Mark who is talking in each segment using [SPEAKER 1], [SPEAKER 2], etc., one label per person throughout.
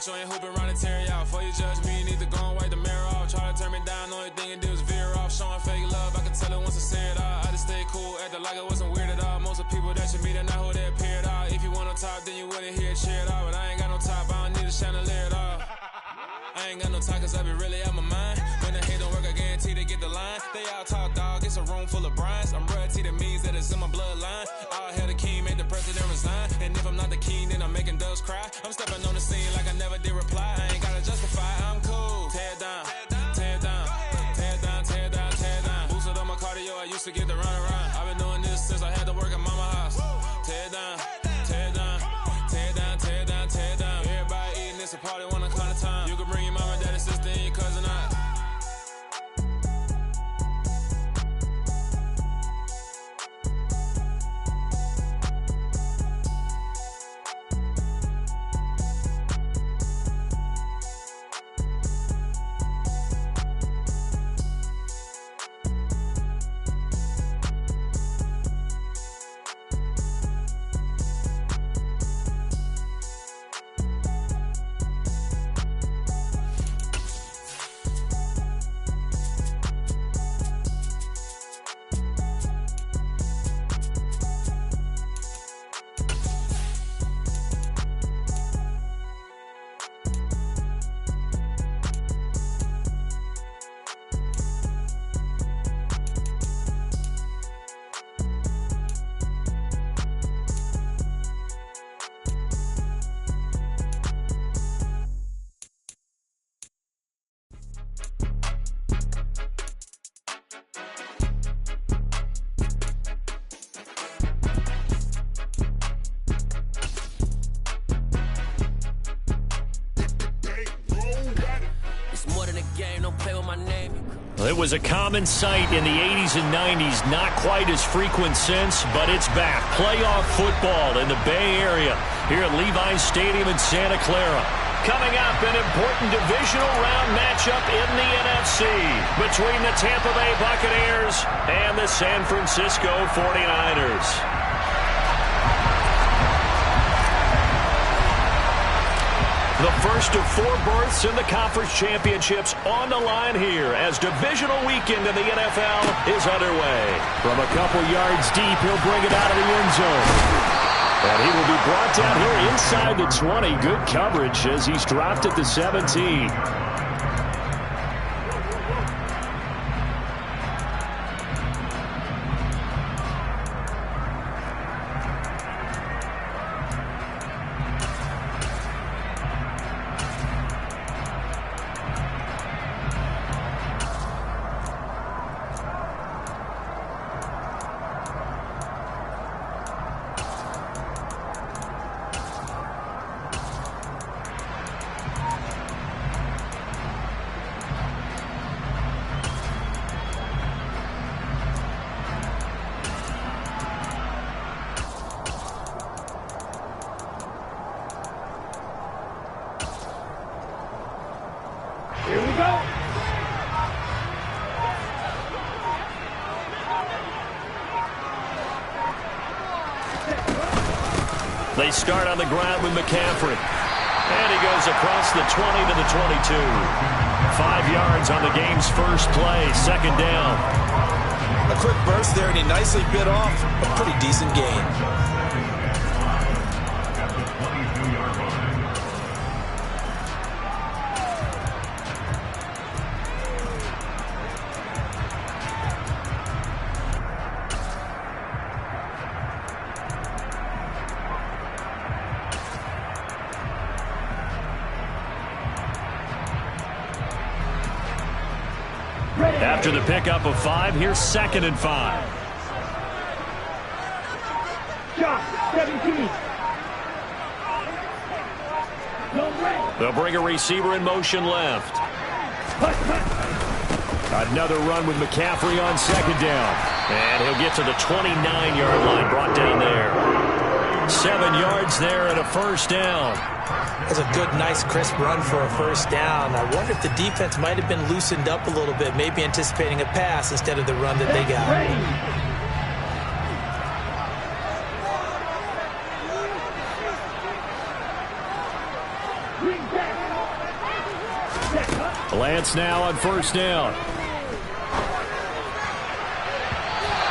[SPEAKER 1] you ain't hooping around and tear you out. Before you judge me, you need to go and wipe the mirror off. Try to turn me down, only thing it did was veer off. Showing fake love, I can tell it once I say it all. I just stay cool, acting like it wasn't weird at all. Most of the people that you meet are not who they appear at all. If you want on top, then you wouldn't hear it cheer at all. But I ain't got no top, I don't need a chandelier at all. I ain't got no time cause I be really out my mind. When the hate don't work, I guarantee they get the line. They all talk dog, it's a room full of brines. I'm royalty, that means that it's in my bloodline. All hail the king, make the president resign. And if I'm not the king, then I'm making doves cry. I'm stepping on the scene like I never did reply. I ain't gotta justify, I'm cool. Tear down, tear down, tear down, tear down, tear down. Boosted up my cardio, I used to get the run around. I've been doing this since I had to work at mama house. Tear down, tear down, tear down, tear down, tear down. Everybody eating, it's a party, one o'clock of time. You can bring your mama, daddy, sister, and your cousin out.
[SPEAKER 2] It was a common sight in the 80s and 90s, not quite as frequent since, but it's back. Playoff football in the Bay Area here at Levi's Stadium in Santa Clara. Coming up, an important divisional round matchup in the NFC between the Tampa Bay Buccaneers and the San Francisco 49ers. The first of 4 berths in the conference championships on the line here as divisional weekend in the NFL is underway. From a couple yards deep, he'll bring it out of the end zone. And he will be brought down here inside the 20. Good coverage as he's dropped at the 17. They start on the ground with McCaffrey. And he goes across the 20 to the 22. 5 yards on the game's first play, second down.
[SPEAKER 3] A quick burst there, and he nicely bit off a pretty decent gain.
[SPEAKER 2] After the pickup of 5, here's 2nd and 5.
[SPEAKER 4] Shot, 17.
[SPEAKER 2] They'll bring a receiver in motion left. Another run with McCaffrey on 2nd down. And he'll get to the 29-yard line, brought down there. 7 yards there and a first down.
[SPEAKER 3] That's a good, nice, crisp run for a first down. I wonder if the defense might have been loosened up a little bit, maybe anticipating a pass instead of the run that they got.
[SPEAKER 4] Bring back
[SPEAKER 2] Lance now on first down.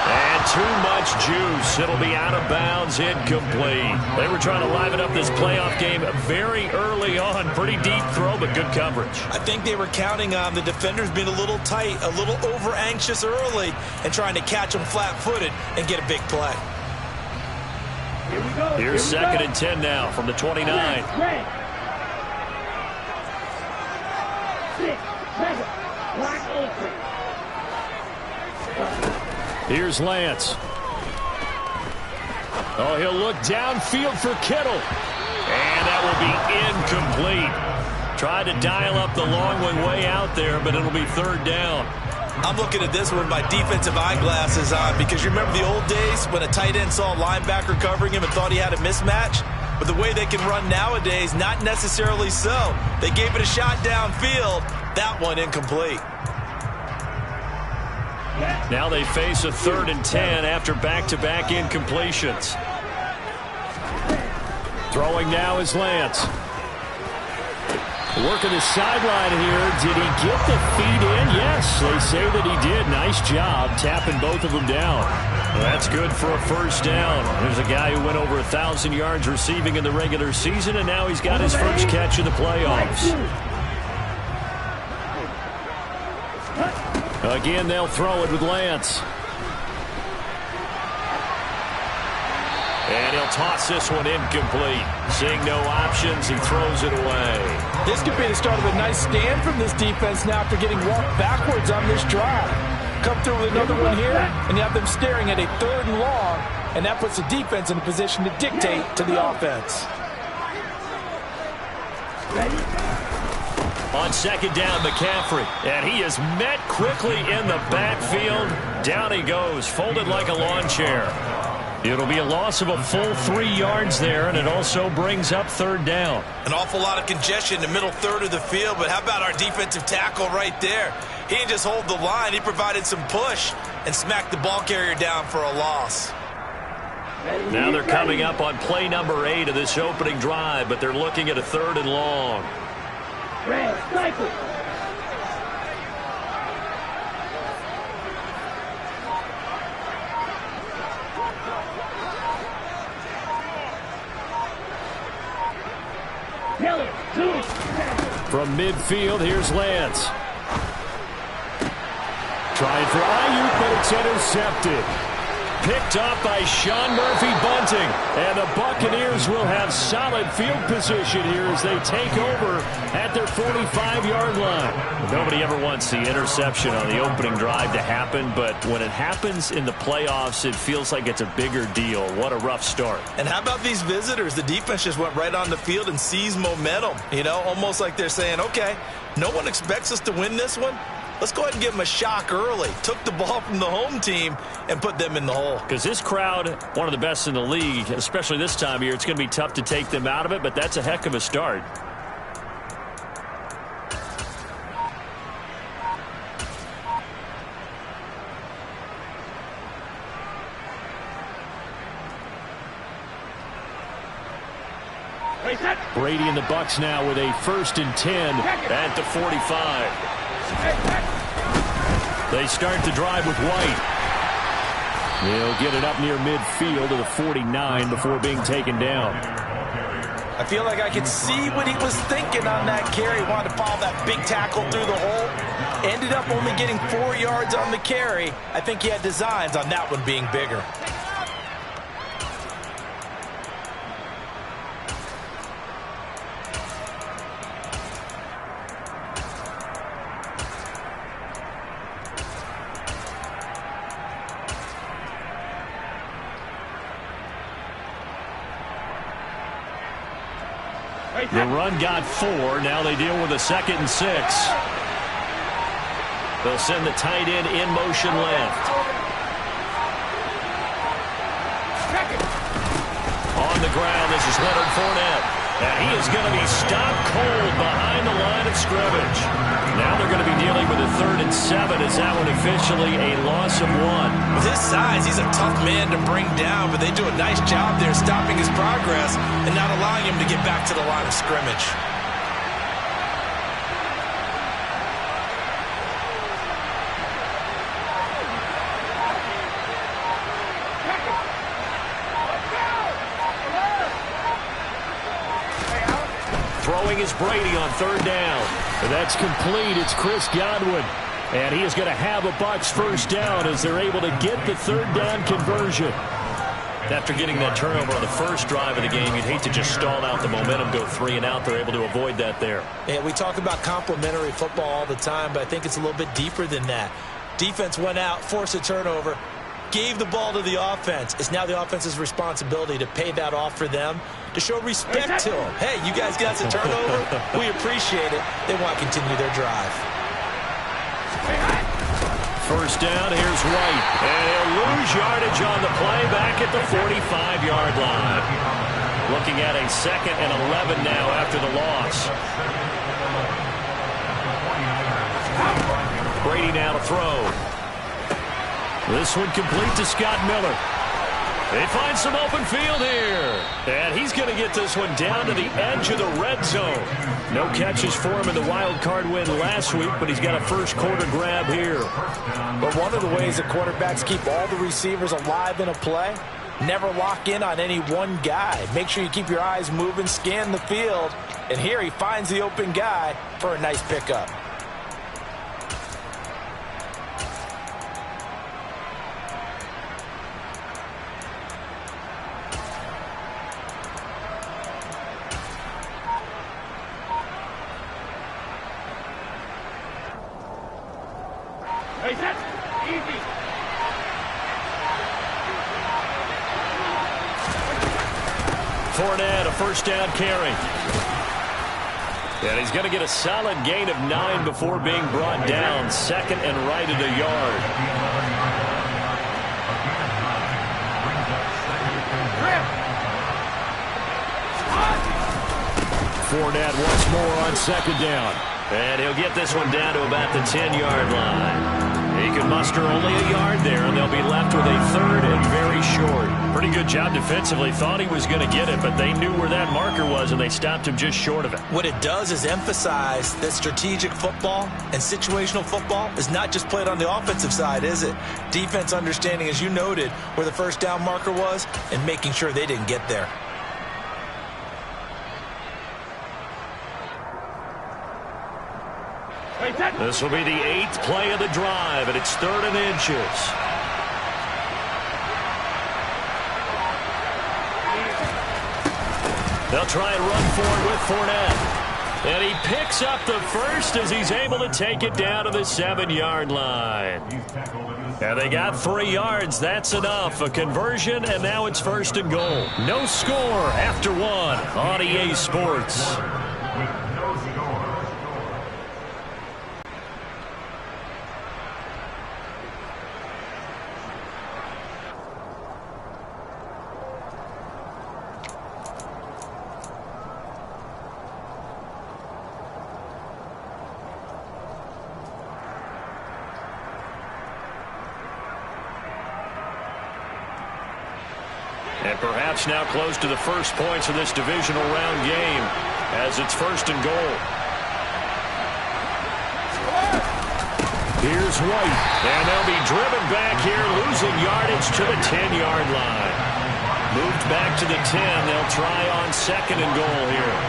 [SPEAKER 2] And too much juice. It'll be out of bounds, incomplete. They were trying to liven up this playoff game very early on. Pretty deep throw, but good coverage.
[SPEAKER 3] I think they were counting on the defenders being a little tight, a little over-anxious early, and trying to catch them flat-footed and get a big play.
[SPEAKER 2] Here's second and 10 now from the 29. Here's Lance. Oh, he'll look downfield for Kittle. And that will be incomplete. Tried to dial up the long one way out there, but it'll be third down.
[SPEAKER 3] I'm looking at this with my defensive eyeglasses on because you remember the old days when a tight end saw a linebacker covering him and thought he had a mismatch? But the way they can run nowadays, not necessarily so. They gave it a shot downfield. That one incomplete.
[SPEAKER 2] Now they face a third and 10 after back-to-back incompletions. Throwing now is Lance. Working the sideline here. Did he get the feet in? Yes, they say that he did. Nice job tapping both of them down. That's good for a first down. There's a guy who went over 1,000 yards receiving in the regular season, and now he's got his first catch in the playoffs. Again, they'll throw it with Lance. And he'll toss this one incomplete. Seeing no options, he throws it away.
[SPEAKER 5] This could be the start of a nice stand from this defense now after getting walked backwards on this drive. Come through with another one here, and you have them staring at a third and long, and that puts the defense in a position to dictate to the offense.
[SPEAKER 2] On second down, McCaffrey. And he is met quickly in the backfield. Down he goes, folded like a lawn chair. It'll be a loss of a full 3 yards there, and it also brings up third down.
[SPEAKER 3] An awful lot of congestion in the middle third of the field, but how about our defensive tackle right there? He didn't just hold the line. He provided some push and smacked the ball carrier down for a loss.
[SPEAKER 2] Now they're coming up on play number 8 of this opening drive, but they're looking at a third and long.
[SPEAKER 4] Red, sniper.
[SPEAKER 2] From midfield, here's Lance. Trying for Ayuk, but it's intercepted. Picked up by Sean Murphy-Bunting. And the Buccaneers will have solid field position here as they take over at their 45-yard line. Nobody ever wants the interception on the opening drive to happen, but when it happens in the playoffs, it feels like it's a bigger deal. What a rough start.
[SPEAKER 3] And how about these visitors? The defense just went right on the field and seized momentum. You know, almost like they're saying, okay, no one expects us to win this one. Let's go ahead and give them a shock early. Took the ball from the home team and put them in the hole.
[SPEAKER 2] Because this crowd, one of the best in the league, especially this time of year, it's going to be tough to take them out of it, but that's a heck of a start. Brady and the Bucs now with a 1st and 10 at the 45. They start the drive with White. They'll get it up near midfield to the 49 before being taken down.
[SPEAKER 3] I feel like I could see what he was thinking on that carry. Wanted to follow that big tackle through the hole. Ended up only getting 4 yards on the carry. I think he had designs on that one being bigger.
[SPEAKER 2] The run got 4. Now they deal with a 2nd and 6. They'll send the tight end in motion left. On the ground, this is Leonard Fournette. And he is going to be stopped cold behind the line of scrimmage. Now they're going to be dealing with a 3rd and 7. Is that one officially a loss of 1?
[SPEAKER 3] With his size, he's a tough man to bring down, but they do a nice job there stopping his progress and not allowing him to get back to the line of scrimmage.
[SPEAKER 2] Throwing is Brady on third down. That's complete. It's Chris Godwin. And he is going to have a Bucs first down as they're able to get the third down conversion. After getting that turnover on the first drive of the game, you'd hate to just stall out the momentum, go 3 and out. They're able to avoid that there.
[SPEAKER 3] Yeah, we talk about complementary football all the time, but I think it's a little bit deeper than that. Defense went out, forced a turnover, gave the ball to the offense. It's now the offense's responsibility to pay that off for them, to show respect to them. Hey, you guys got a turnover? We appreciate it. They want to continue their drive.
[SPEAKER 2] First down, here's White. And he'll lose yardage on the play back at the 45-yard line. Looking at a 2nd and 11 now after the loss. Brady now to throw. This one complete to Scott Miller. They find some open field here. And he's going to get this one down to the edge of the red zone. No catches for him in the wild card win last week, but he's got a first quarter grab here.
[SPEAKER 5] But one of the ways that quarterbacks keep all the receivers alive in a play, never lock in on any one guy. Make sure you keep your eyes moving, scan the field. And here he finds the open guy for a nice pickup.
[SPEAKER 4] Hey, set. Easy.
[SPEAKER 2] Fournette, a first down carry. And he's going to get a solid gain of 9 before being brought down. 2nd and right at a yard. Fournette once more on 2nd down. And he'll get this one down to about the 10-yard line. He can muster only a yard there, and they'll be left with a 3rd and very short. Pretty good job defensively. Thought he was going to get it, but they knew where that marker was, and they stopped him just short of it.
[SPEAKER 3] What it does is emphasize that strategic football and situational football is not just played on the offensive side, is it? Defense understanding, as you noted, where the first down marker was and making sure they didn't get there.
[SPEAKER 2] This will be the 8th play of the drive, and it's 3rd and inches. They'll try and run forward with Fournette. And he picks up the first as he's able to take it down to the 7-yard line. And they got 3 yards. That's enough. A conversion, and now it's 1st and goal. No score after 1 on EA Sports. And perhaps now close to the first points of this divisional round game as it's 1st and goal. Here's White, and they'll be driven back here, losing yardage to the 10-yard line. Moved back to the 10. They'll try on 2nd and goal here.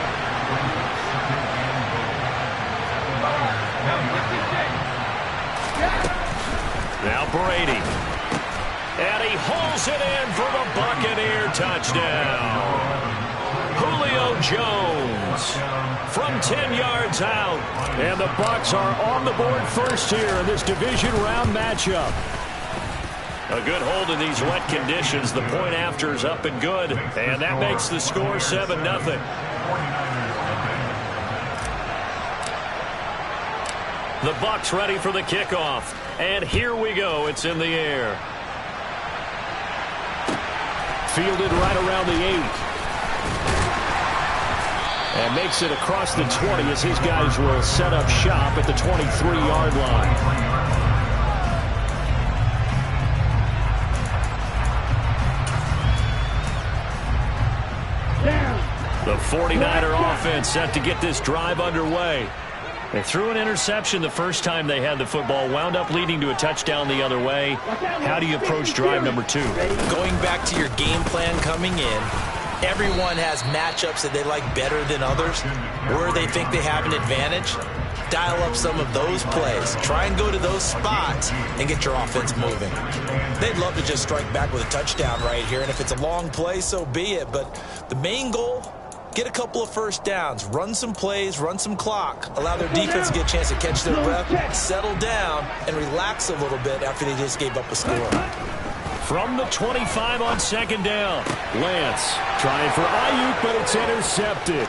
[SPEAKER 2] Now Brady. And he hauls it in for the Buccaneer touchdown. Julio Jones from 10 yards out. And the Bucs are on the board first here in this division round matchup. A good hold in these wet conditions. The point after is up and good. And that makes the score 7-0. The Bucs ready for the kickoff. And here we go. It's in the air. Fielded right around the 8. And makes it across the 20 as his guys will set up shop at the 23-yard line. The 49er offense set to get this drive underway. They threw an interception the first time they had the football, wound up leading to a touchdown the other way. How do you approach drive number 2?
[SPEAKER 3] Going back to your game plan coming in Everyone has matchups that they like better than others, where they think they have an advantage. Dial up some of those plays. Try and go to those spots and get your offense moving. They'd love to just strike back with a touchdown right here, and if it's a long play, so be it. But the main goal, get a couple of first downs, run some plays, run some clock, allow their defense to get a chance to catch their breath, settle down, and relax a little bit after they just gave up a score.
[SPEAKER 2] From the 25 on second down, Lance trying for Ayuk, but it's intercepted.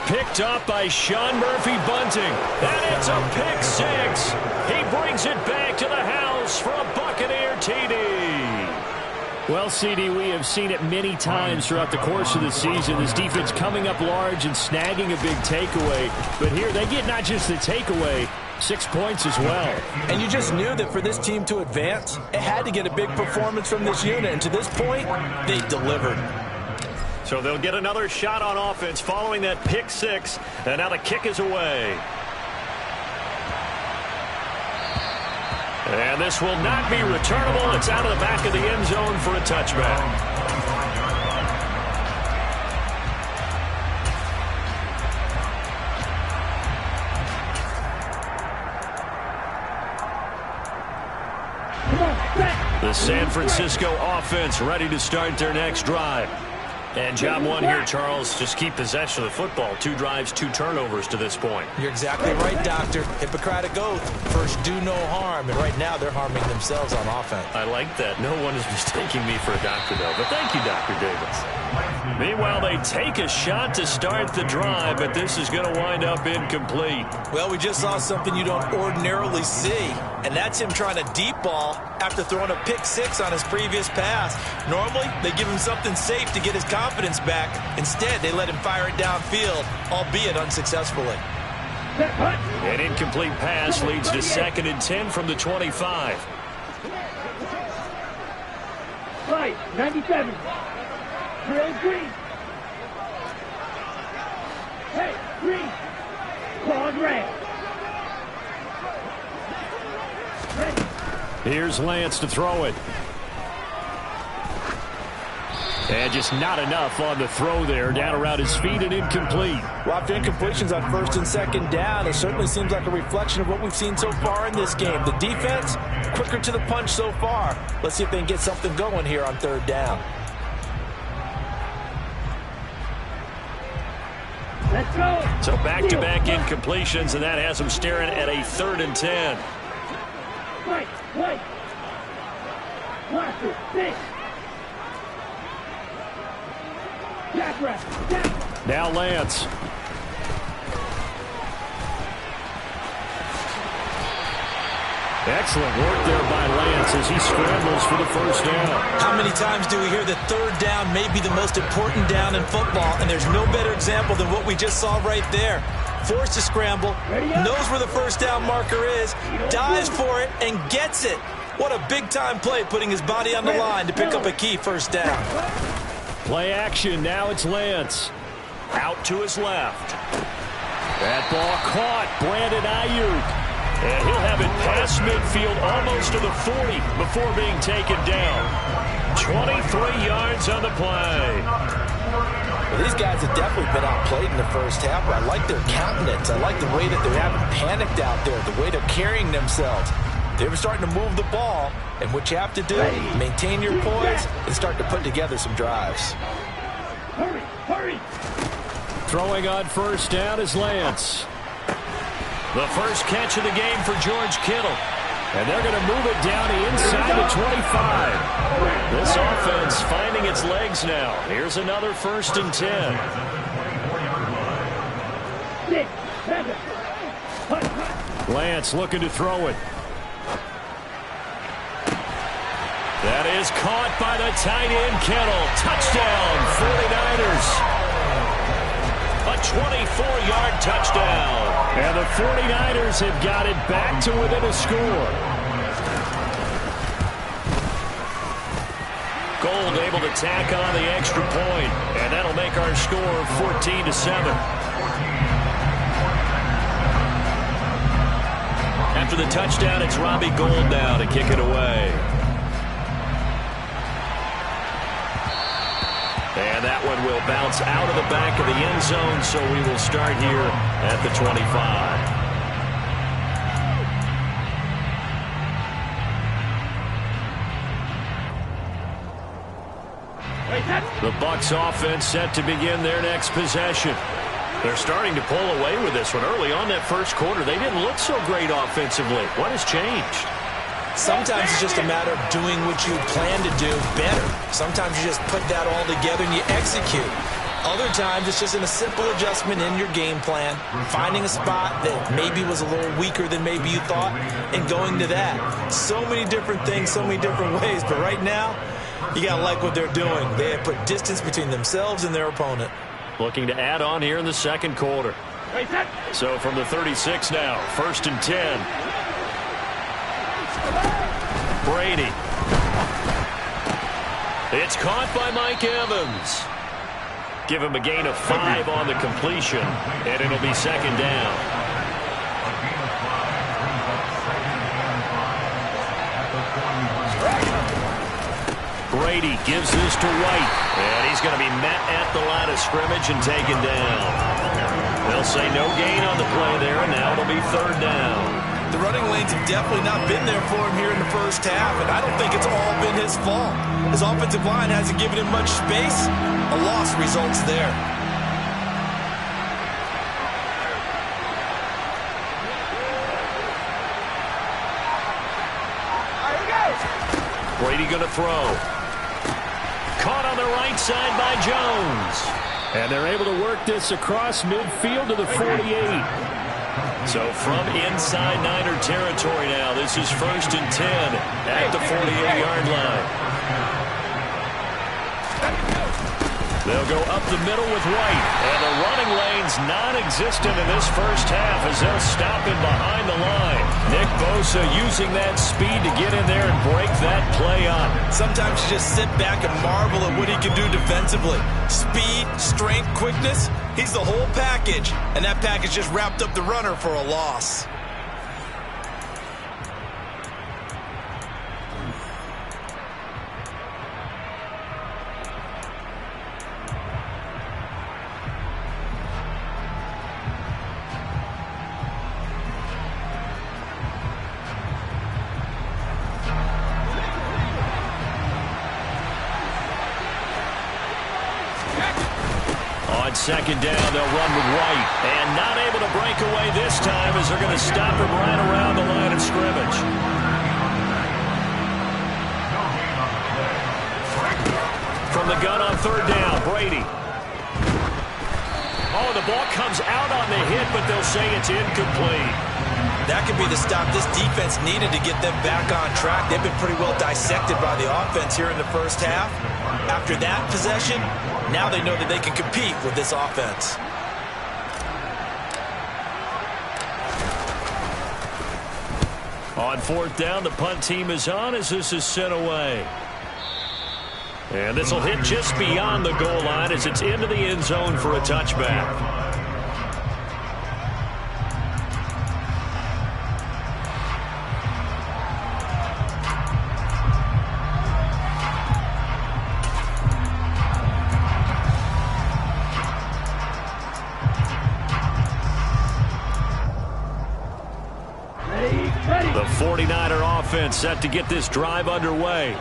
[SPEAKER 2] Picked up by Sean Murphy-Bunting. And it's a pick six. He brings it back to the house for a Buccaneer TD. Well, CD, we have seen it many times throughout the course of the season. This defense coming up large and snagging a big takeaway. But here they get not just the takeaway, 6 points as well.
[SPEAKER 5] And you just knew that for this team to advance, it had to get a big performance from this unit. And to this point, they delivered.
[SPEAKER 2] So they'll get another shot on offense following that pick six. And now the kick is away. And this will not be returnable. It's out of the back of the end zone for a touchback. The San Francisco offense ready to start their next drive. And job one here, Charles, just keep possession of the football. 2 drives, 2 turnovers to this point.
[SPEAKER 3] You're exactly right, Doctor. Hippocratic oath. First, do no harm. And right now, they're harming themselves on offense.
[SPEAKER 2] I like that. No one is mistaking me for a doctor, though. But thank you, Dr. Davis. Meanwhile, they take a shot to start the drive, but this is going to wind up incomplete.
[SPEAKER 3] Well, we just saw something you don't ordinarily see, and that's him trying to deep ball after throwing a pick six on his previous pass. Normally, they give him something safe to get his confidence back. Instead, they let him fire it downfield, albeit unsuccessfully.
[SPEAKER 2] An incomplete pass leads to 2nd and 10 from the 25.
[SPEAKER 4] Right, 97. Drill green. Hey, green. Claude red.
[SPEAKER 2] Here's Lance to throw it. And just not enough on the throw there. Down around his feet and incomplete.
[SPEAKER 5] Well, after incompletions on 1st and 2nd down, it certainly seems like a reflection of what we've seen so far in this game. The defense, quicker to the punch so far. Let's see if they can get something going here on 3rd down.
[SPEAKER 4] Let's go.
[SPEAKER 2] So back-to-back incompletions, and that has them staring at a 3rd and 10.
[SPEAKER 4] Right. Blaster, six.
[SPEAKER 2] Now Lance. Excellent work there by Lance as he scrambles for the 1st down.
[SPEAKER 3] How many times do we hear that 3rd down may be the most important down in football, and there's no better example than what we just saw right there. Forced to scramble, knows where the 1st down marker is, dives for it, and gets it. What a big-time play, putting his body on the line to pick up a key 1st down.
[SPEAKER 2] Play action, now it's Lance. Out to his left. That ball caught, Brandon Ayuk. And he'll have it past midfield almost to the 40 before being taken down. 23 yards on the play.
[SPEAKER 5] Well, these guys have definitely been outplayed in the 1st half. I like their countenance. I like the way that they haven't panicked out there, the way they're carrying themselves. They're starting to move the ball, and what you have to do, maintain your poise and start to put together some drives.
[SPEAKER 4] Hurry.
[SPEAKER 2] Throwing on 1st down is Lance. The first catch of the game for George Kittle. And they're going to move it down the inside the 25. This offense finding its legs now. Here's another 1st and 10.
[SPEAKER 4] 6, 7.
[SPEAKER 2] Lance looking to throw it. That is caught by the tight end, Kittle. Touchdown, 49ers. A 24-yard touchdown. And the 49ers have got it back to within a score. Gold able to tack on the extra point, and that'll make our score 14-7. After the touchdown, it's Robbie Gould now to kick it away. And And that one will bounce out of the back of the end zone, so we will start here at the 25. The Bucs offense set to begin their next possession. They're starting to pull away with this one. Early on that first quarter, they didn't look so great offensively. What has changed?
[SPEAKER 3] Sometimes it's just a matter of doing what you plan to do better. Sometimes you just put that all together and you execute. Other times it's just a simple adjustment in your game plan, finding a spot that maybe was a little weaker than maybe you thought, and going to that. So many different things, so many different ways, but right now, you got to like what they're doing. They have put distance between themselves and their opponent. Looking to add on here in the second quarter.
[SPEAKER 2] So from the 36 now, 1st and 10. Brady. It's caught by Mike Evans. Give him a gain of 5 on the completion, and it'll be 2nd down. Brady gives this to White, and he's going to be met at the line of scrimmage and taken down. They'll say no gain on the play there, and now it'll be 3rd down.
[SPEAKER 3] The running lanes have definitely not been there for him here in the first half, and I don't think it's all been his fault. His offensive line hasn't given him much space. A loss results there.
[SPEAKER 2] Brady going to throw. Caught on the right side by Jones. And they're able to work this across midfield to the 48. So from inside Niner territory now, this is 1st and 10 at the 48-yard line. They'll go up the middle with White. And the running lane's non-existent in this first half as they'll stop him behind the line. Nick Bosa using that speed to get in there and break that play up.
[SPEAKER 3] Sometimes you just sit back and marvel at what he can do defensively. Speed, strength, quickness, he's the whole package. And that package just wrapped up the runner for a loss.
[SPEAKER 2] On 2nd down, they'll run with White. And not able to break away this time as they're going to stop him right around the line of scrimmage. From the gun on 3rd down, Brady. Oh, the ball comes out on the hit, but they'll say it's incomplete.
[SPEAKER 3] That could be the stop this defense needed to get them back on track. They've been pretty well dissected by the offense here in the first half. After that possession, now they know that they can compete with this offense.
[SPEAKER 2] On 4th down, the punt team is on as this is sent away. And this will hit just beyond the goal line as it's into the end zone for a touchback. The 49er offense set to get this drive underway.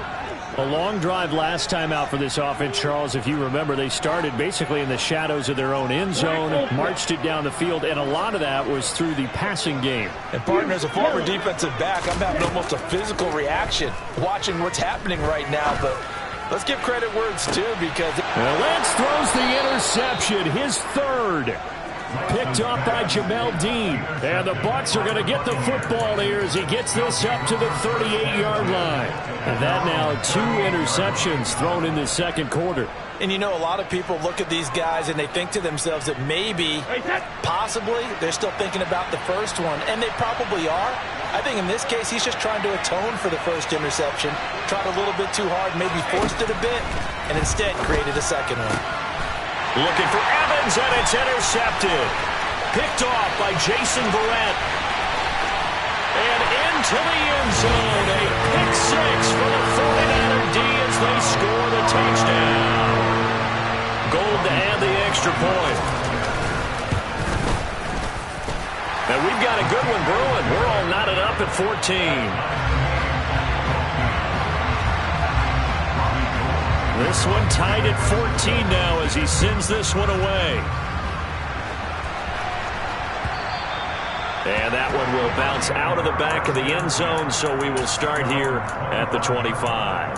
[SPEAKER 2] A long drive last time out for this offense, Charles. If you remember, they started basically in the shadows of their own end zone, marched it down the field, and a lot of that was through the passing game.
[SPEAKER 5] And, partner, as a former defensive back, I'm having almost a physical reaction watching what's happening right now. But let's give credit where it's due because...
[SPEAKER 2] Lance throws the interception, his 3rd. Picked up by Jamel Dean. And the Bucs are going to get the football here as he gets this up to the 38-yard line. And that now 2 interceptions thrown in the second quarter.
[SPEAKER 3] And you know, a lot of people look at these guys and they think to themselves that maybe, possibly, they're still thinking about the first one. And they probably are. I think in this case, he's just trying to atone for the first interception. Tried a little bit too hard, maybe forced it a bit, and instead created a second one.
[SPEAKER 2] Looking for Evans, and it's intercepted. Picked off by Jason Verrett. And into the end zone. A pick 6 for the 49er D as they score the touchdown.
[SPEAKER 3] 49
[SPEAKER 2] Gould to add the extra point. And we've got a good one brewing. We're all knotted up at 14. This one tied at 14 now as he sends this one away. And that one will bounce out of the back of the end zone, so we will start here at the 25.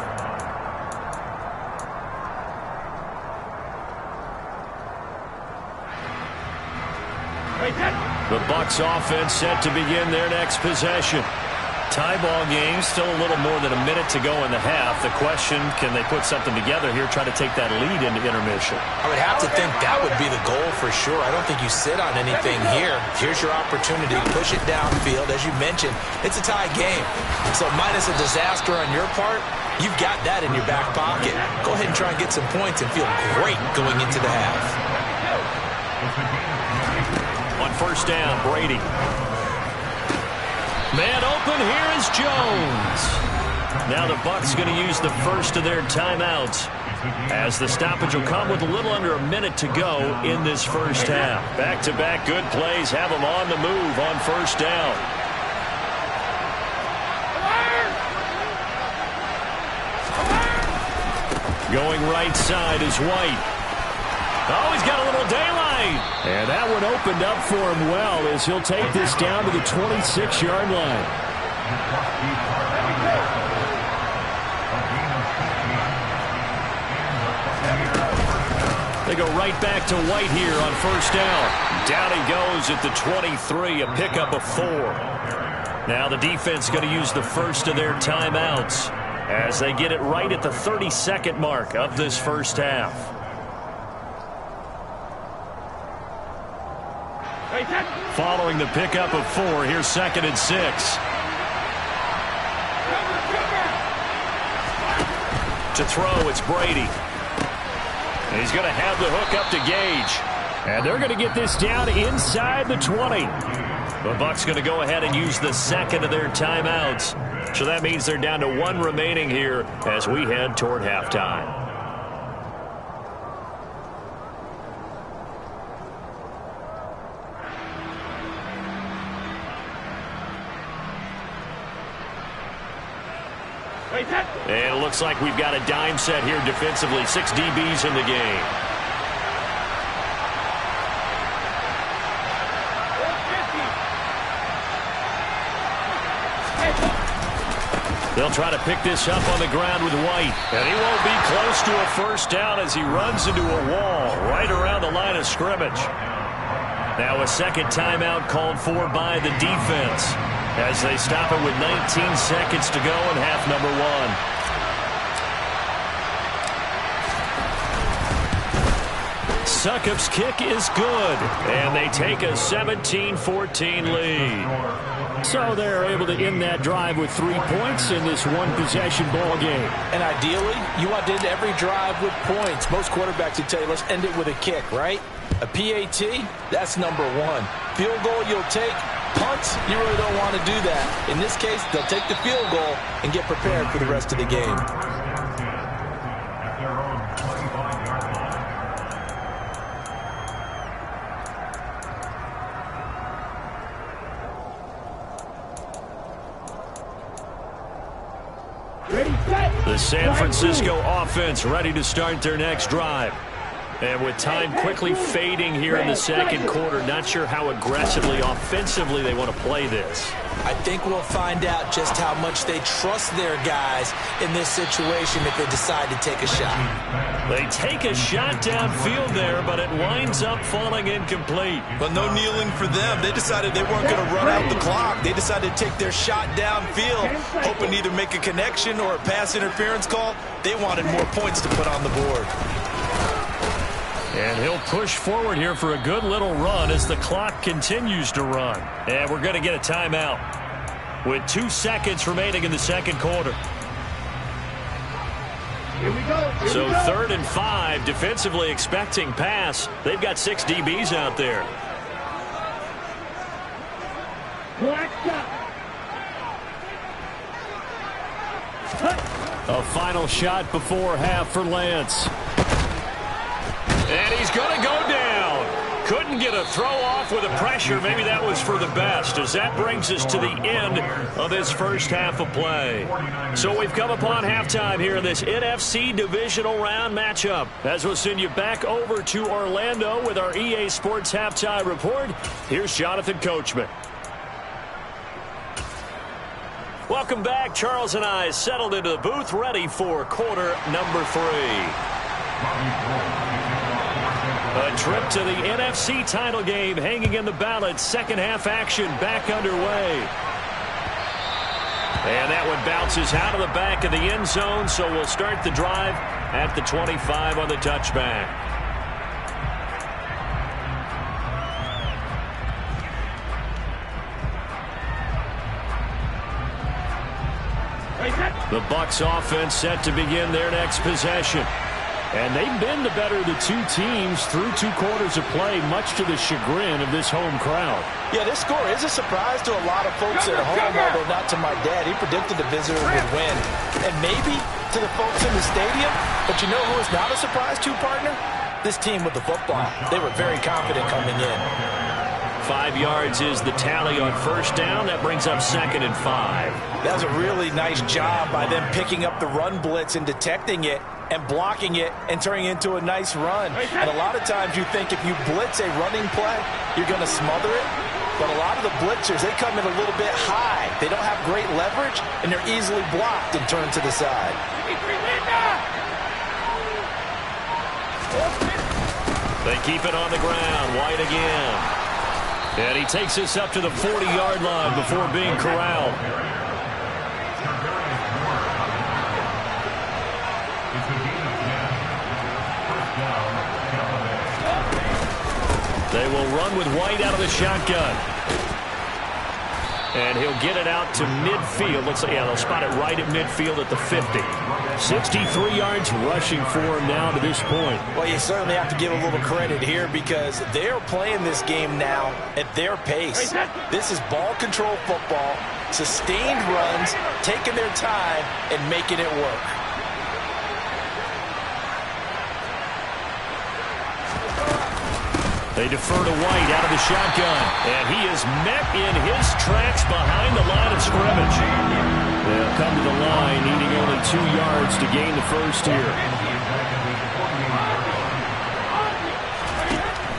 [SPEAKER 2] The Bucs offense set to begin their next possession. Tie ball game, still a little more than a minute to go in the half. The question, can they put something together here, try to take that lead into intermission?
[SPEAKER 6] I would have to think that would be the goal for sure. I don't think you sit on anything here. Here's your opportunity. Push it downfield. As you mentioned, it's a tie game. So minus a disaster on your part, you've got that in your back pocket. Go ahead and try and get some points and feel great going into the half.
[SPEAKER 2] On first down, Brady. Man open, here is Jones. Now the Bucs going to use the first of their timeouts, as the stoppage will come with a little under a minute to go in this first half. Back-to-back good plays have them on the move on first down. Going right side is White. Oh, he's got a little daylight. And that one opened up for him well as he'll take this down to the 26-yard line. They go right back to White here on first down. Down he goes at the 23, a pickup of 4. Now the defense going to use the first of their timeouts as they get it right at the 32nd mark of this first half. Following the pickup of 4, here's 2nd and 6. To throw, it's Brady. And he's going to have the hook up to Gage. And they're going to get this down inside the 20. The Bucs going to go ahead and use the second of their timeouts. So that means they're down to 1 remaining here as we head toward halftime. And it looks like we've got a dime set here defensively. 6 DBs in the game. They'll try to pick this up on the ground with White. And he won't be close to a first down as he runs into a wall right around the line of scrimmage. Now a second timeout called for by the defense as they stop it with 19 seconds to go in half number 1. Succop's kick is good, and they take a 17-14 lead. So they're able to end that drive with 3 points in this one-possession ball game. And ideally, you want to end every drive with points. Most quarterbacks would tell you, let's end it with a kick, right? A PAT, that's number 1. Field goal you'll take. Punts, you really don't want to do that. In this case, they'll take the field goal and get prepared for the rest of the game. The San Francisco offense ready to start their next drive. And with time quickly fading here in the second quarter, not sure how aggressively, offensively they want to play this.
[SPEAKER 6] I think we'll find out just how much they trust their guys in this situation if they decide to take a shot.
[SPEAKER 2] They take a shot downfield there, but it winds up falling incomplete.
[SPEAKER 3] But no kneeling for them. They decided they weren't going to run out the clock. They decided to take their shot downfield, hoping to either make a connection or a pass interference call. They wanted more points to put on the board.
[SPEAKER 2] And he'll push forward here for a good little run as the clock continues to run. And we're going to get a timeout with 2 seconds remaining in the second quarter.
[SPEAKER 4] Here we go.
[SPEAKER 2] So 3rd and 5, defensively expecting pass. They've got 6 DBs out there.
[SPEAKER 4] Blacked up.
[SPEAKER 2] A final shot before half for Lance. And he's going to go down. Couldn't get a throw off with the pressure. Maybe that was for the best, as that brings us to the end of this first half of play. So we've come upon halftime here in this NFC divisional round matchup, as we'll send you back over to Orlando with our EA Sports halftime report. Here's Jonathan Coachman. Welcome back. Charles and I settled into the booth, ready for quarter number 3. A trip to the NFC title game hanging in the balance. Second half action back underway. And that one bounces out of the back of the end zone, so we'll start the drive at the 25 on the touchback. The Bucs offense set to begin their next possession. And they've been the better of the two teams through 2 quarters of play, much to the chagrin of this home crowd.
[SPEAKER 5] Yeah, this score is a surprise to a lot of folks at home, although not to my dad. He predicted the visitors would win. And maybe to the folks in the stadium. But you know who is not a surprise to, partner? This team with the football. They were very confident coming in.
[SPEAKER 2] 5 yards is the tally on first down. That brings up 2nd and 5.
[SPEAKER 5] That was a really nice job by them picking up the run blitz and detecting it and blocking it and turning it into a nice run. And a lot of times you think if you blitz a running play, you're going to smother it. But a lot of the blitzers, they come in a little bit high. They don't have great leverage, and they're easily blocked and turned to the side.
[SPEAKER 2] They keep it on the ground. White again. And he takes us up to the 40-yard line before being corralled. They will run with White out of the shotgun. And he'll get it out to midfield. Looks like, yeah, they'll spot it right at midfield at the 50. 63 yards rushing for him now to this point.
[SPEAKER 5] Well, you certainly have to give a little credit here because they're playing this game now at their pace. This is ball control football, sustained runs, taking their time, and making it work.
[SPEAKER 2] They defer to White out of the shotgun. And he is met in his tracks behind the line of scrimmage. They'll come to the line, needing only 2 yards to gain the first here.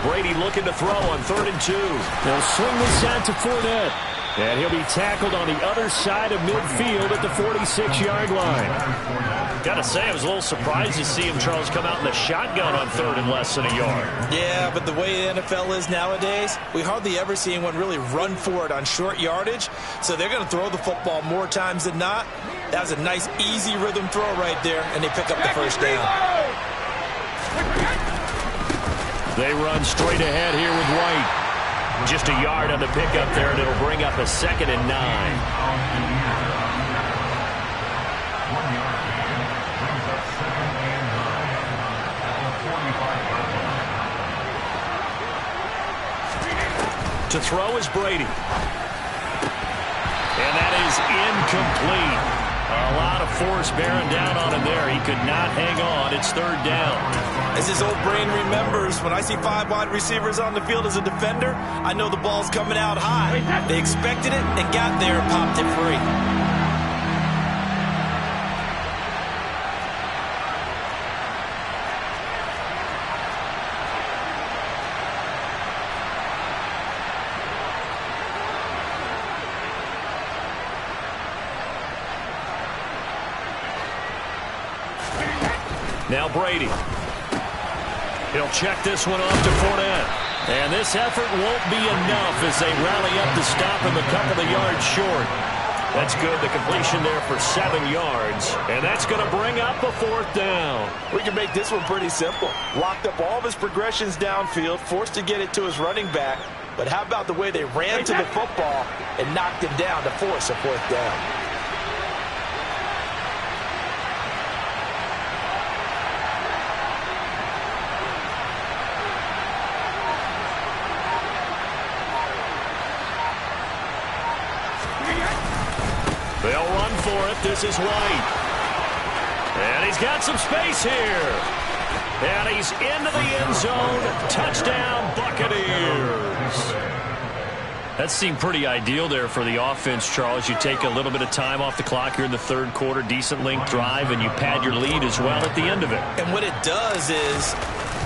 [SPEAKER 2] Brady looking to throw on 3rd and 2. They'll swing this out to Fournette. And he'll be tackled on the other side of midfield at the 46-yard line. Got to say, I was a little surprised to see him, Charles, come out in the shotgun on 3rd and less than a yard.
[SPEAKER 3] Yeah, but the way the NFL is nowadays, we hardly ever see anyone really run for it on short yardage. So they're going to throw the football more times than not. That was a nice, easy rhythm throw right there, and they pick up the first down.
[SPEAKER 2] They run straight ahead here with White. Just a yard on the pickup there, and it'll bring up a 2nd and 9. To throw is Brady. And that is incomplete. A lot of force bearing down on him there. He could not hang on. It's 3rd down.
[SPEAKER 3] As his old brain remembers, when I see 5 wide receivers on the field as a defender, I know the ball's coming out high. They expected it and got there and popped it free.
[SPEAKER 2] Now Brady. He'll check this one off to Fournette. And this effort won't be enough as they rally up to stop him a couple of yards short. That's good. The completion there for 7 yards. And that's going to bring up a 4th down.
[SPEAKER 5] We can make this one pretty simple. Locked up all of his progressions downfield, forced to get it to his running back. But how about the way they ran to the football and knocked him down to force a 4th down?
[SPEAKER 2] They'll run for it. This is White. And he's got some space here. And he's into the end zone. Touchdown, Buccaneers. That seemed pretty ideal there for the offense, Charles. You take a little bit of time off the clock here in the third quarter, decent length drive, and you pad your lead as well at the end of it.
[SPEAKER 3] And what it does is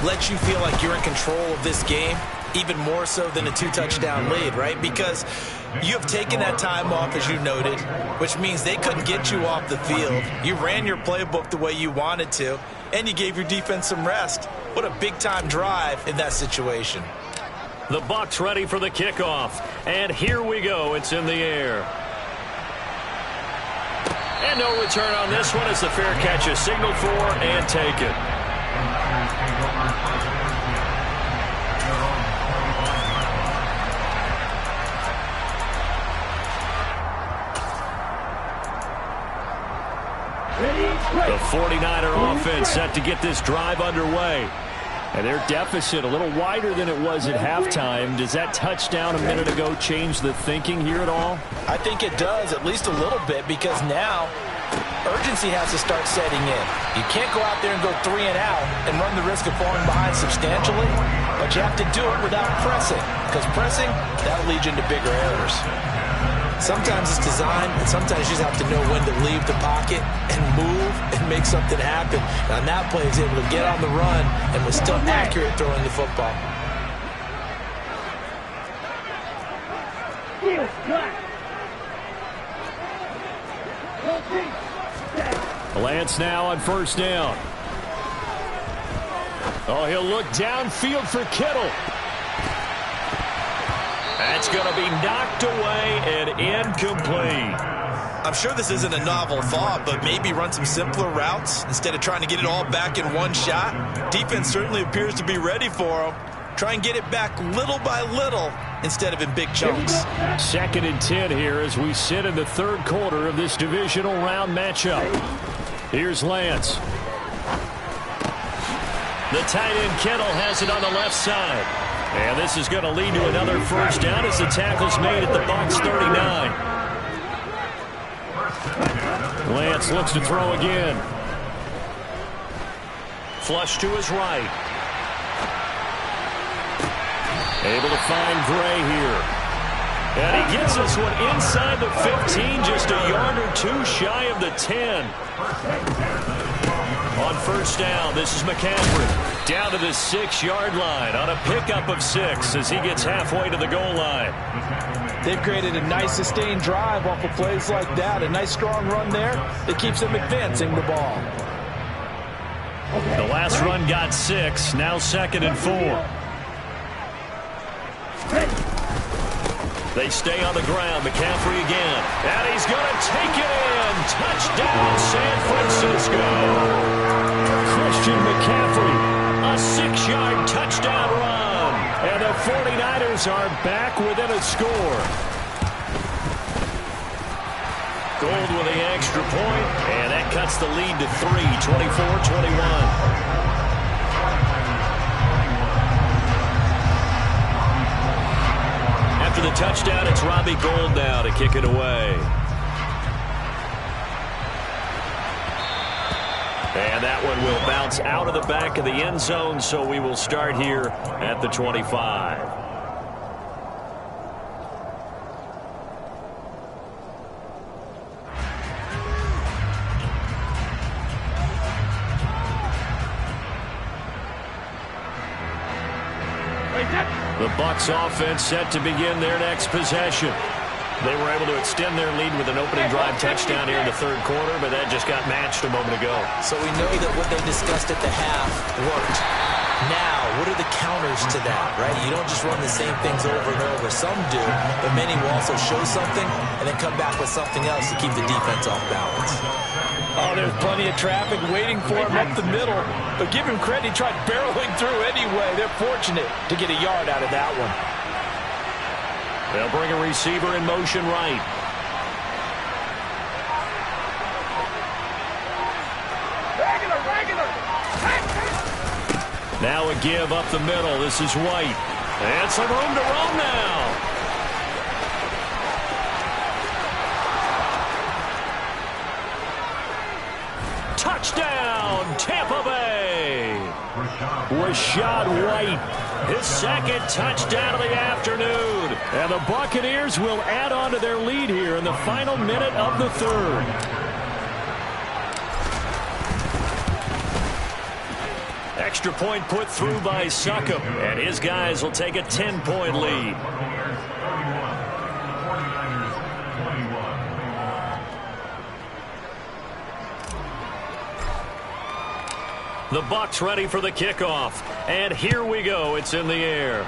[SPEAKER 3] let you feel like you're in control of this game, even more so than a 2-touchdown lead, right? Because you have taken that time off, as you noted, which means they couldn't get you off the field. You ran your playbook the way you wanted to, and you gave your defense some rest. What a big-time drive in that situation.
[SPEAKER 2] The Bucs ready for the kickoff. And here we go. It's in the air. And no return on this one as the fair catch is signaled for and taken. The 49er offense set to get this drive underway. And their deficit a little wider than it was at halftime. Does that touchdown a minute ago change the thinking here at all?
[SPEAKER 3] I think it does, at least a little bit, because now urgency has to start setting in. You can't go out there and go 3 and out and run the risk of falling behind substantially, but you have to do it without pressing, because pressing, that'll lead you into bigger errors. Sometimes it's designed, and sometimes you just have to know when to leave the pocket and move and make something happen. Now, that play is able to get on the run and was still accurate throwing the football.
[SPEAKER 2] Lance now on first down. Oh, he'll look downfield for Kittle. That's going to be knocked away and incomplete.
[SPEAKER 3] I'm sure this isn't a novel thought, but maybe run some simpler routes instead of trying to get it all back in one shot. Defense certainly appears to be ready for him. Try and get it back little by little instead of in big chunks.
[SPEAKER 2] 2nd and 10 here as we sit in the third quarter of this divisional round matchup. Here's Lance. The tight end Kittle has it on the left side. And this is going to lead to another first down as the tackle's made at the Bucs 39. Lance looks to throw again. Flush to his right. Able to find Gray here. And he gets this one inside the 15, just a yard or two shy of the 10. On first down, this is McCaffrey. Down to the 6-yard line on a pickup of 6 as he gets halfway to the goal line.
[SPEAKER 5] They've created a nice sustained drive off of plays like that. A nice strong run there that keeps them advancing the ball.
[SPEAKER 2] The last run got 6. Now 2nd and 4. They stay on the ground. McCaffrey again. And he's going to take it in. Touchdown, San Francisco. Christian McCaffrey. A 6-yard touchdown run. And the 49ers are back within a score. Gold with the extra point. And that cuts the lead to 3, 24-21. After the touchdown, it's Robbie Gould now to kick it away. And that one will bounce out of the back of the end zone, so we will start here at the 25. The Bucs offense set to begin their next possession. They were able to extend their lead with an opening drive touchdown here in the third quarter, but that just got matched a moment ago.
[SPEAKER 3] So we know that what they discussed at the half worked. Now, what are the counters to that, right? You don't just run the same things over and over. Some do, but many will also show something and then come back with something else to keep the defense off balance.
[SPEAKER 5] Oh, there's plenty of traffic waiting for him up the middle. But give him credit, he tried barreling through anyway. They're fortunate to get a yard out of that one.
[SPEAKER 2] They'll bring a receiver in motion right. Now a give up the middle. This is White. And some room to roam now. Touchdown, Tampa Bay. Rashad White, his second touchdown of the afternoon. And the Buccaneers will add on to their lead here in the final minute of the third. Extra point put through by Succop, and his guys will take a 10-point lead. The Bucs ready for the kickoff. And here we go. It's in the air.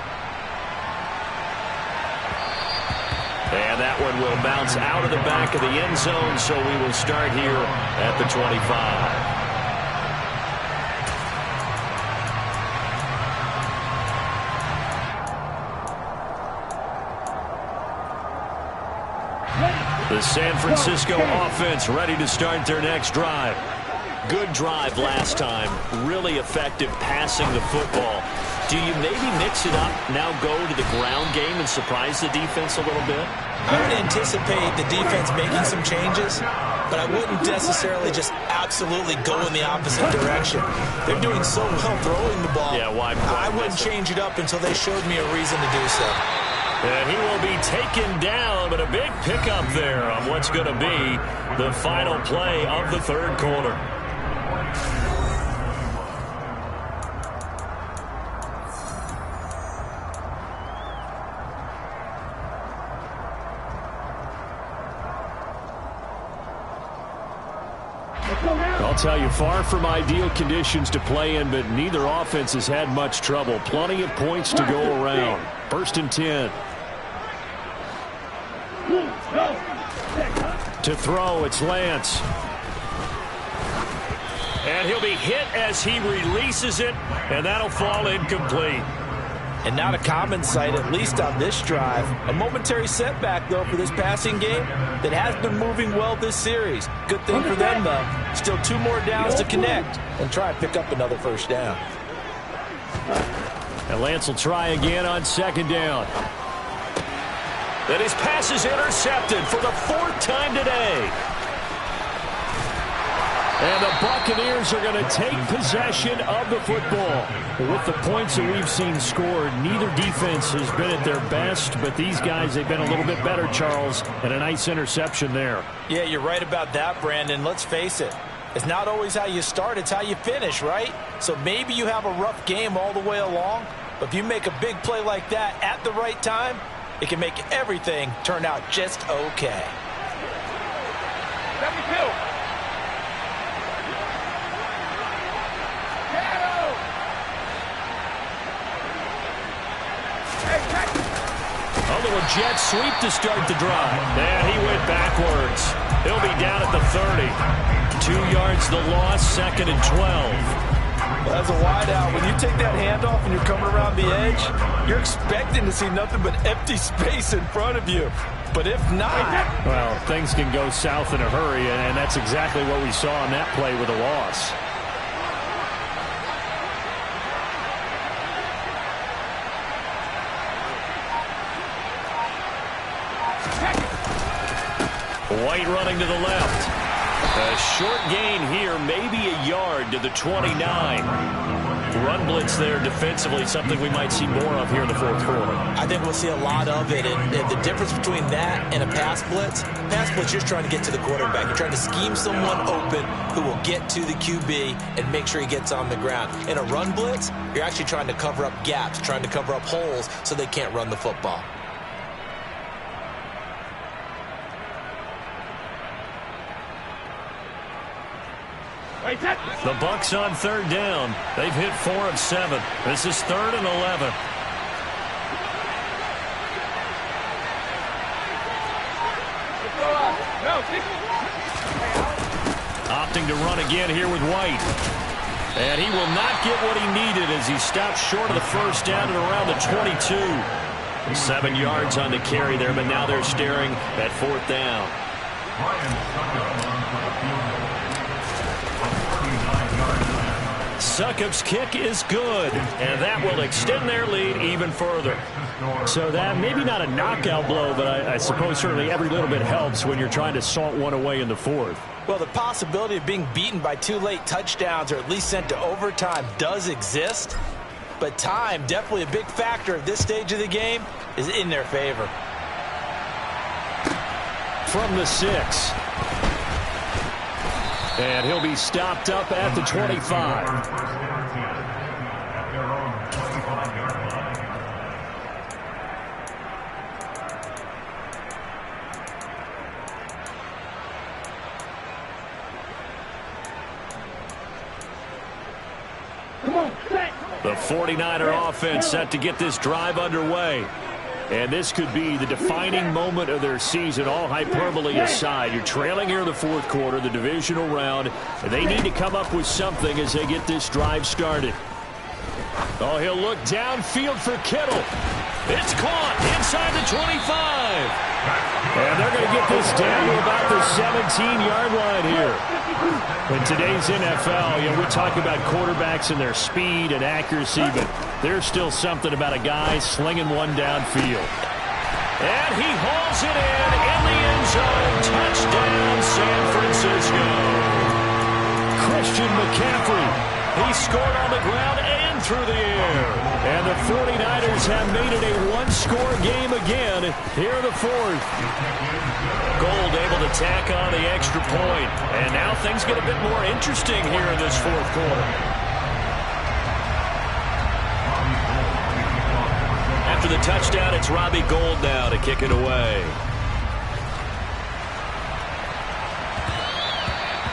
[SPEAKER 2] And that one will bounce out of the back of the end zone, so we will start here at the 25. The San Francisco offense ready to start their next drive. Good drive last time. Really effective passing the football. Do you maybe mix it up, now go to the ground game and surprise the defense a little bit?
[SPEAKER 6] I would anticipate the defense making some changes, but I wouldn't necessarily just absolutely go in the opposite direction. They're doing so well throwing the ball.
[SPEAKER 2] Yeah, why
[SPEAKER 6] I wouldn't change it up until they showed me a reason to do so.
[SPEAKER 2] And he will be taken down, but a big pickup there on what's going to be the final play of the third quarter. I'll tell you, far from ideal conditions to play in, but neither offense has had much trouble. Plenty of points to go around. First and 10. To throw, it's Lance. And he'll be hit as he releases it, and that'll fall incomplete.
[SPEAKER 5] And not a common sight, at least on this drive. A momentary setback, though, for this passing game that has been moving well this series. Good thing for them, though. Still 2 more downs to connect and try and pick up another first down.
[SPEAKER 2] And Lance will try again on second down. And his pass is intercepted for the 4th time today. And the Buccaneers are going to take possession of the football. With the points that we've seen scored, neither defense has been at their best, but these guys, they've been a little bit better, Charles, and a nice interception there.
[SPEAKER 5] Yeah, you're right about that, Brandon. Let's face it. It's not always how you start, it's how you finish, right? So maybe you have a rough game all the way along, but if you make a big play like that at the right time, it can make everything turn out just okay.
[SPEAKER 4] 72.
[SPEAKER 2] A little jet sweep to start the drive. And he went backwards. He'll be down at the 30. 2 yards the loss, 2nd and 12.
[SPEAKER 5] Well, as a wideout, when you take that handoff and you're coming around the edge, you're expecting to see nothing but empty space in front of you. But if not...
[SPEAKER 2] Well, things can go south in a hurry, and that's exactly what we saw on that play with a loss. White running to the left. A short gain here, maybe a yard to the 29. Run blitz there defensively, something we might see more of here in the fourth quarter.
[SPEAKER 6] I think we'll see a lot of it, and the difference between that and a pass blitz, you're trying to get to the quarterback. You're trying to scheme someone open who will get to the QB and make sure he gets on the ground. In a run blitz, you're actually trying to cover up gaps, trying to cover up holes so they can't run the football.
[SPEAKER 2] The Bucs on third down. They've hit 4 of 7. This is 3rd and 11. Opting to run again here with White. And he will not get what he needed as he stops short of the first down at around the 22. 7 yards on the carry there, but now they're staring at 4th down. Succop's kick is good, and that will extend their lead even further. So that maybe not a knockout blow, but I suppose certainly every little bit helps when you're trying to salt one away in the 4th.
[SPEAKER 5] Well, the possibility of being beaten by 2 late touchdowns or at least sent to overtime does exist.
[SPEAKER 6] but time, definitely a big factor at this stage of the game, is in their favor.
[SPEAKER 2] From the 6. And he'll be stopped up at the 25. The 49er offense set to get this drive underway. And this could be the defining moment of their season, all hyperbole aside. You're trailing here in the fourth quarter, the divisional round, and they need to come up with something as they get this drive started. Oh, he'll look downfield for Kittle. It's caught inside the 25. And they're going to get this down to about the 17-yard line here. In today's NFL, we talk about quarterbacks and their speed and accuracy, but there's still something about a guy slinging one downfield. And he hauls it in the end zone. Touchdown, San Francisco. Christian McCaffrey. He scored on the ground and through the air. And the 49ers have made it a one-score game again here in the fourth. Gold able to tack on the extra point. And now things get a bit more interesting here in this fourth quarter. After the touchdown, it's Robbie Gould now to kick it away.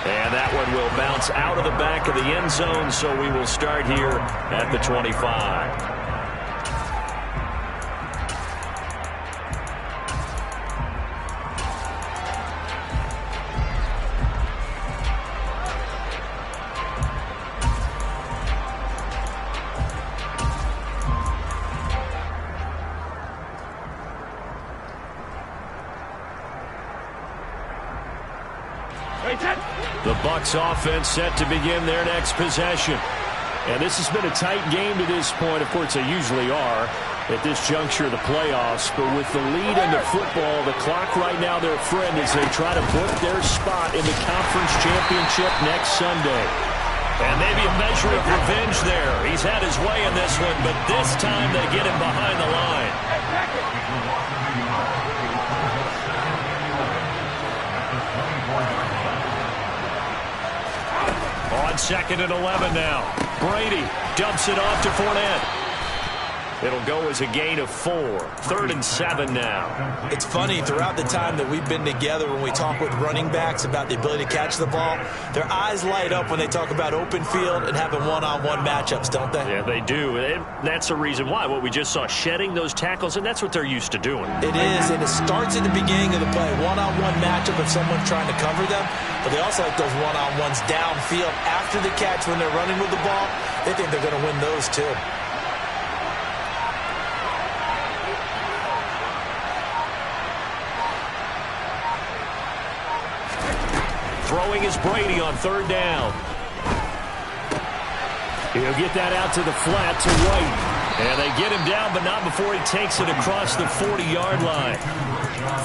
[SPEAKER 2] And that one will bounce out of the back of the end zone, so we will start here at the 25. The Bucs offense set to begin their next possession. And this has been a tight game to this point. Of course, they usually are at this juncture of the playoffs. But with the lead in the football, the clock right now their friend as they try to book their spot in the conference championship next Sunday. And maybe a measure of revenge there. He's had his way in this one, but this time they get him behind the line. On 2nd and 11 now. Brady dumps it off to Fournette. It'll go as a gain of 4. 3rd and 7 now.
[SPEAKER 6] It's funny, throughout the time that we've been together, when we talk with running backs about the ability to catch the ball, their eyes light up when they talk about open field and having one-on-one matchups, don't they?
[SPEAKER 2] Yeah, they do. And that's the reason why. What we just saw, shedding those tackles, and that's what they're used to doing.
[SPEAKER 6] It is, and it starts at the beginning of the play. One-on-one matchup if someone's trying to cover them, but they also like those one-on-ones downfield after the catch when they're running with the ball. They think they're going to win those too.
[SPEAKER 2] Throwing is Brady on 3rd down. He'll get that out to the flat to White. And they get him down, but not before he takes it across the 40-yard line.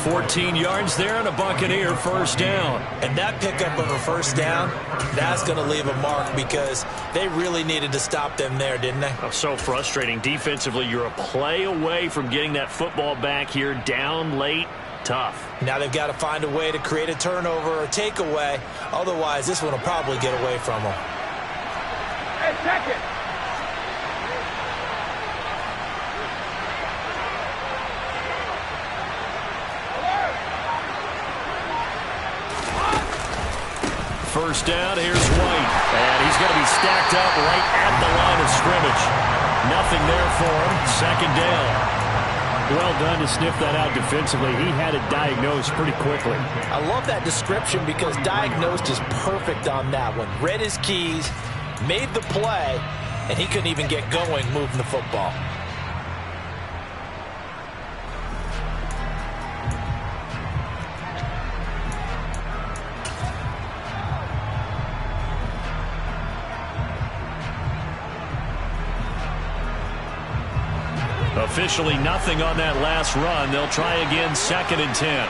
[SPEAKER 2] 14 yards there and a Buccaneer first down.
[SPEAKER 6] And that pickup of a first down, that's going to leave a mark because they really needed to stop them there, didn't they?
[SPEAKER 2] Oh, so frustrating. Defensively, you're a play away from getting that football back here down late. Tough.
[SPEAKER 6] Now they've got to find a way to create a turnover or takeaway. Otherwise, this one will probably get away from them.
[SPEAKER 4] Hey, second.
[SPEAKER 2] First down, here's White. And he's going to be stacked up right at the line of scrimmage. Nothing there for him. 2nd down. Well done to sniff that out defensively. He had it diagnosed pretty quickly.
[SPEAKER 6] I love that description because diagnosed is perfect on that one. Read his keys, made the play, and he couldn't even get going moving the football.
[SPEAKER 2] Officially nothing on that last run. They'll try again 2nd and 10.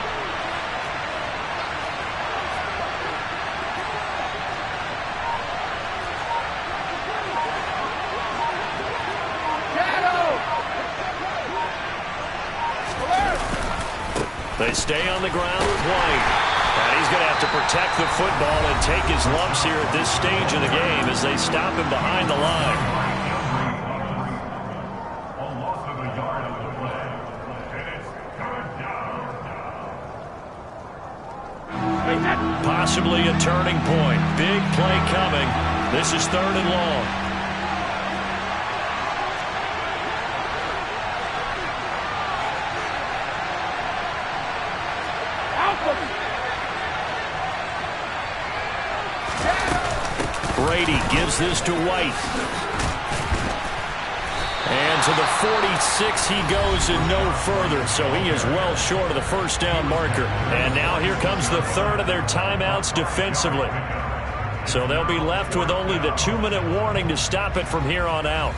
[SPEAKER 2] They stay on the ground with White. And he's going to have to protect the football and take his lumps here at this stage of the game as they stop him behind the line. Possibly a turning point. Big play coming. This is 3rd and long. Brady gives this to White. And to the 46 he goes and no further, so he is well short of the first down marker. And now here comes the 3rd of their timeouts defensively. So they'll be left with only the 2-minute warning to stop it from here on out.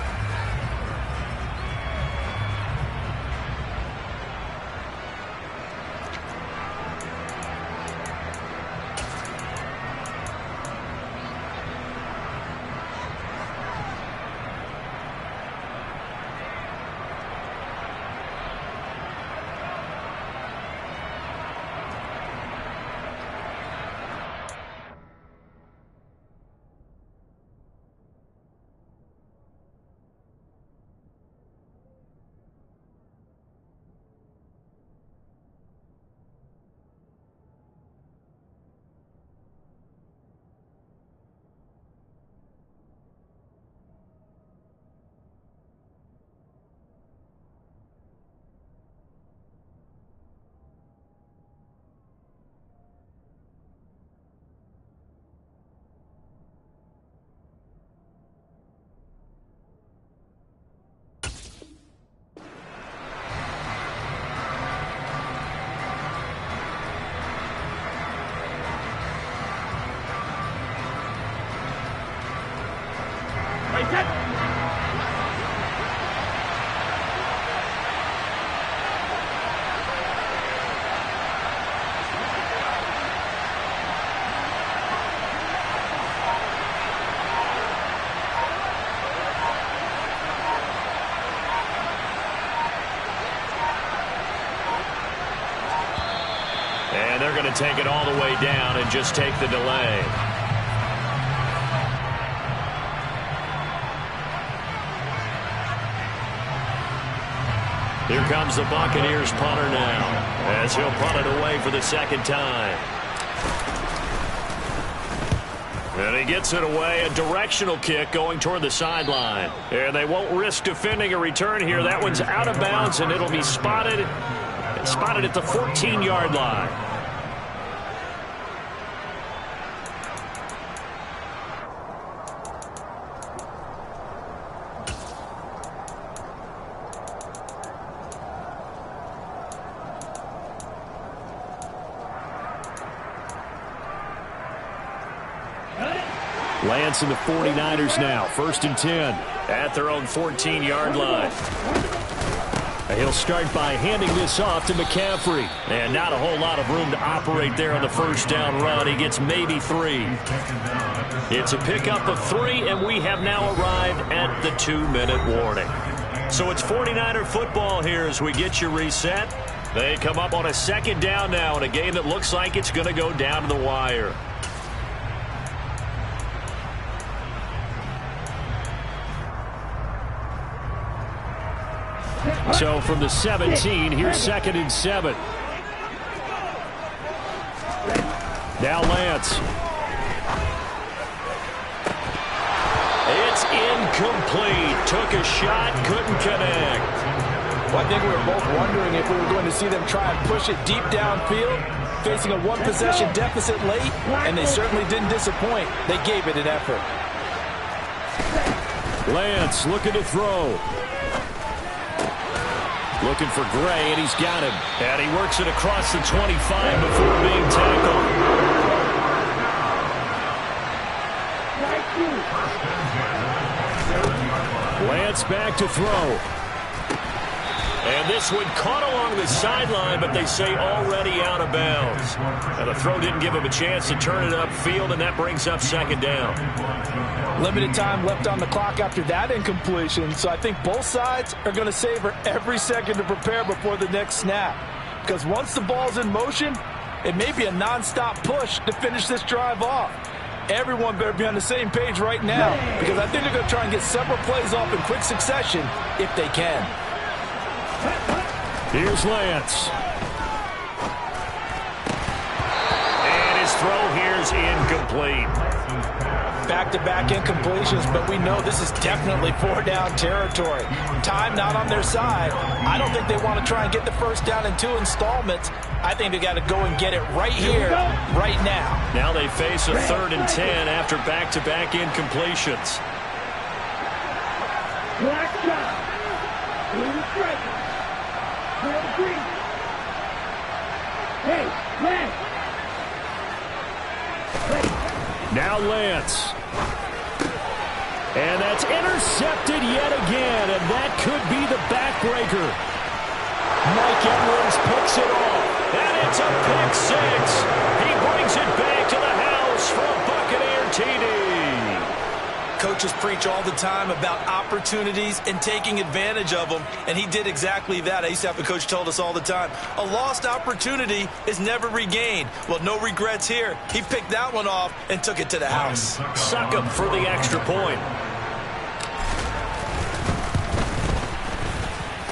[SPEAKER 2] And they're going to take it all the way down and just take the delay. Here comes the Buccaneers punter now, as he'll punt it away for the 2nd time. And he gets it away, a directional kick going toward the sideline. And they won't risk defending a return here. That one's out of bounds, and it'll be spotted at the 14-yard line. Lance and the 49ers now. 1st and 10 at their own 14-yard line. He'll start by handing this off to McCaffrey. And not a whole lot of room to operate there on the first down run. He gets maybe 3. It's a pickup of 3, and we have now arrived at the 2-minute warning. So it's 49er football here as we get you reset. They come up on a 2nd down now in a game that looks like it's going to go down to the wire. So from the 17, here's 2nd and 7. Now Lance. It's incomplete. Took a shot, couldn't connect.
[SPEAKER 5] Well, I think we were both wondering if we were going to see them try and push it deep downfield, facing a 1-possession deficit late, and they certainly didn't disappoint. They gave it an effort.
[SPEAKER 2] Lance looking to throw. Looking for Gray, and he's got him. And he works it across the 25 before being tackled. Lance back to throw. And this one caught along the sideline, but they say already out of bounds. And the throw didn't give him a chance to turn it upfield, and that brings up 2nd down.
[SPEAKER 5] Limited time left on the clock after that incompletion, so I think both sides are going to savor every second to prepare before the next snap. because once the ball's in motion, it may be a non-stop push to finish this drive off. Everyone better be on the same page right now, because I think they're going to try and get several plays off in quick succession if they can.
[SPEAKER 2] Here's Lance. And his throw here's incomplete.
[SPEAKER 5] Back-to-back incompletions, but we know this is definitely 4-down territory. Time not on their side. I don't think they want to try and get the first down in 2 installments. I think they got to go and get it right here, right now.
[SPEAKER 2] Now they face a 3rd and 10 after back-to-back incompletions.
[SPEAKER 4] Black shot. Blue strike. Green. Hey, Lance.
[SPEAKER 2] Now Lance. And that's intercepted yet again, and that could be the backbreaker. Mike Edwards picks it off, and it's a pick 6. He brings it back to the house for a Buccaneer TD.
[SPEAKER 3] Coaches preach all the time about opportunities and taking advantage of them, and he did exactly that. I used to have a coach told us all the time, a lost opportunity is never regained. Well, no regrets here. He picked that one off and took it to the house.
[SPEAKER 2] Suck him for the extra point.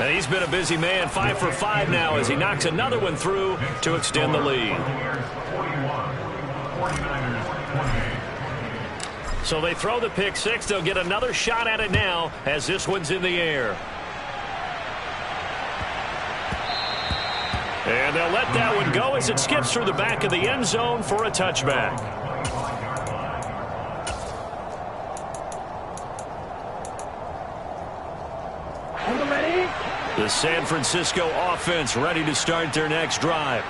[SPEAKER 2] And he's been a busy man, 5 for 5 now as he knocks another one through to extend the lead. So they throw the pick 6. They'll get another shot at it now as this one's in the air. And they'll let that one go as it skips through the back of the end zone for a touchback. The San Francisco offense ready to start their next drive.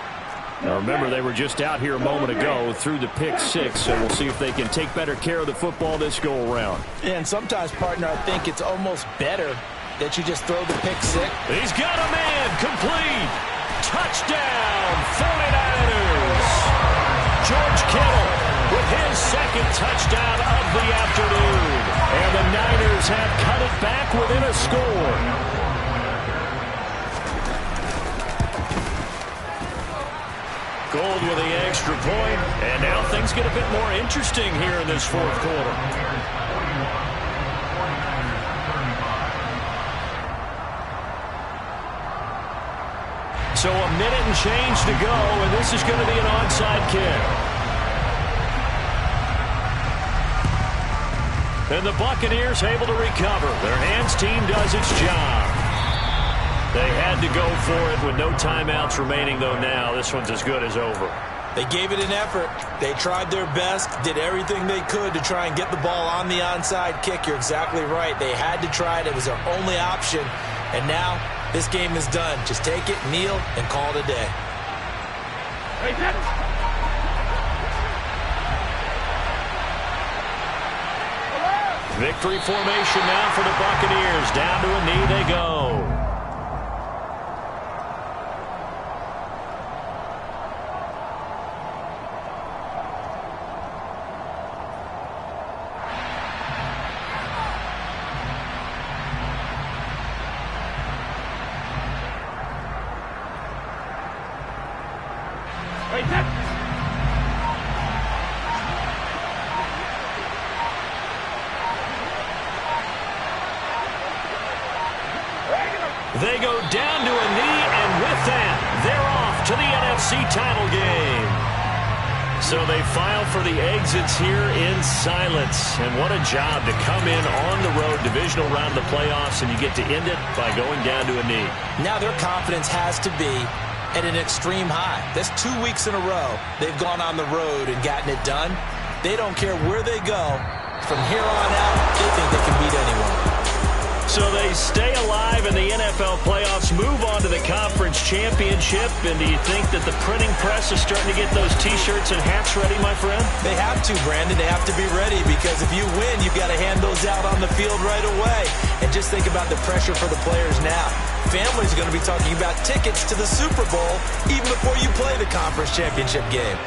[SPEAKER 2] Now remember, they were just out here a moment ago through the pick 6, so we'll see if they can take better care of the football this go-around.
[SPEAKER 5] And sometimes, partner, I think it's almost better that you just throw the pick 6.
[SPEAKER 2] He's got a man, complete. Touchdown, 49ers. George Kittle with his 2nd touchdown of the afternoon. And the Niners have cut it back within a score. Gold with the extra point, and now things get a bit more interesting here in this 4th quarter. So a minute and change to go, and this is going to be an onside kick. And the Buccaneers able to recover. Their hands team does its job. They had to go for it with no timeouts remaining, though now this one's as good as over.
[SPEAKER 3] They gave it an effort. They tried their best, did everything they could to try and get the ball on the onside kick. You're exactly right. They had to try it. It was their only option. And now this game is done. Just take it, kneel, and call it a day.
[SPEAKER 2] Victory formation now for the Buccaneers. Down to a knee they go. They go down to a knee, and with that, they're off to the NFC title game. So they file for the exits here in silence. And what a job to come in on the road, divisional round of the playoffs, and you get to end it by going down to a knee.
[SPEAKER 3] Now their confidence has to be at an extreme high. That's 2 weeks in a row they've gone on the road and gotten it done. They don't care where they go. From here on out, they think they can beat anyone.
[SPEAKER 2] So they stay alive in the NFL playoffs, move on to the conference championship. And do you think that the printing press is starting to get those T-shirts and hats ready, my friend?
[SPEAKER 3] They have to, Brandon. They have to be ready, because if you win, you've got to hand those out on the field right away. And just think about the pressure for the players now. Families are going to be talking about tickets to the Super Bowl even before you play the conference championship game.